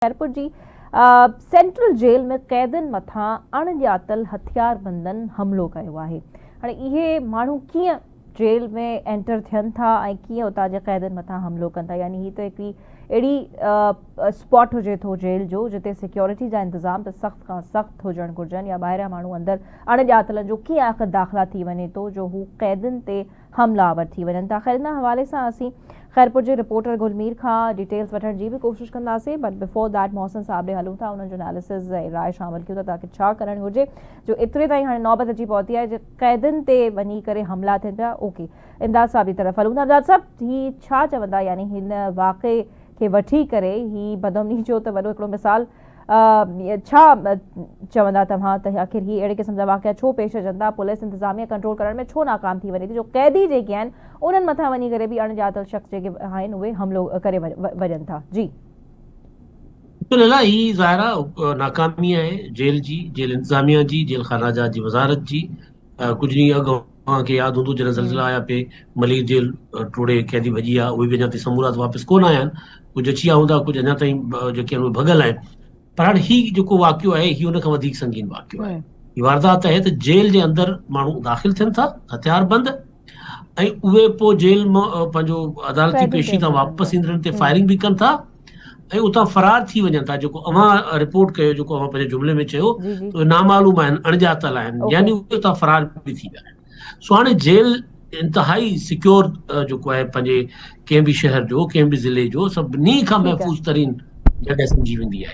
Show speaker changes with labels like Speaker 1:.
Speaker 1: खैरपुर जी central jail में कैदन मथा अणॼातल हथियारबंदनि हमलो कयो आहे। हाणे इहे माण्हू कीअं जेल में एंटर थियनि था ऐं कीअं उतां जे कैदनि मथा हमलो कनि था। यानी ही त हिकिड़ी अहिड़ी स्पॉट हुजे थो जेल जो जिते सिक्योरिटी जा इंतज़ाम त सख़्त खां सख़्त हुजणु घुरिजनि, या ॿाहिरियां माण्हू अंदरि अणॼातलनि जो कीअं आख़िर दाख़िला थी वञे थो जो हू कैदनि ते हमलावर थी वञनि था। ख़ैर, इन हवाले सां असीं खैरपुर जे रिपोर्टर गुलमीर खां डिटेल्स वठण जी भी कोशिश कंदासीं, बट बिफोर दैट मोहसिन साहब ॾे हलूं था, उन्हनि जो एनालिसिस ऐं राय शामिल कयूं था ताकि छा करणु घुरिजे जो एतिरे ताईं हाणे नौबत अची पहुती आहे जो कैदनि ते वञी करे हमला थियनि पिया। ओके, इमदाद साहब जी तरफ़ हलूं था। इमदाद साहब, ही छा चवंदा, यानी हिन वाक़े खे वठी करे ही बदअमनी जो त वॾो हिकिड़ो मिसाल छा चवंदा तव्हां त आख़िर ही अहिड़े क़िस्म जा वाक़िया छो पेश अचनि था, पुलिस इंतज़ामिया कंट्रोल करण में छो नाकाम थी वञे थी जो कैदी जेके आहिनि उन्हनि मथां वञी करे बि अणॼातल शख़्स जेके आहिनि उहे हमलो करे वञनि था। जी
Speaker 2: ही ज़ाहिरा नाकामी आहे जेल जी, जेल इंतज़ामिया जी, जेल खाना जा जी वज़ारत जी। कुछ ॾींहं अॻु तव्हांखे यादि हूंदो जॾहिं ज़लज़ला आया पे मलिक जेल टोड़े कैदी भॼी विया, उहे बि अञा ताईं समूरात वापसि कोन आया आहिनि। कुझु अची विया हूंदा, कुझु अञा ताईं जेके आहिनि उहे भॻल आहिनि। पर हाणे ही जेको वाक़ियो आहे ही हुन खां वधीक संगीन वाक़ियो आहे। ही वारदात आहे त जेल जे अंदरि माण्हू दाख़िल थियनि था हथियारबंद, ऐं उहे पोइ जेल मां पंहिंजो अदालती पेशी तां वापसि ईंदड़नि ते फायरिंग बि कनि था ऐं उतां फरार थी वञनि था। जेको अव्हां रिपोर्ट कयो, जेको अव्हां पंहिंजे जुमिले में चयो,
Speaker 1: जी जी
Speaker 2: तो नामालूम आहिनि, अणॼातल आहिनि, यानी उहे उतां फरार बि थी विया आहिनि। सो हाणे जेल इंतिहाई सिक्योर जेको आहे पंहिंजे कंहिं बि शहर जो, कंहिं बि ज़िले जो सभिनी खां महफ़ूज़ तरीन जॻह सम्झी वेंदी आहे।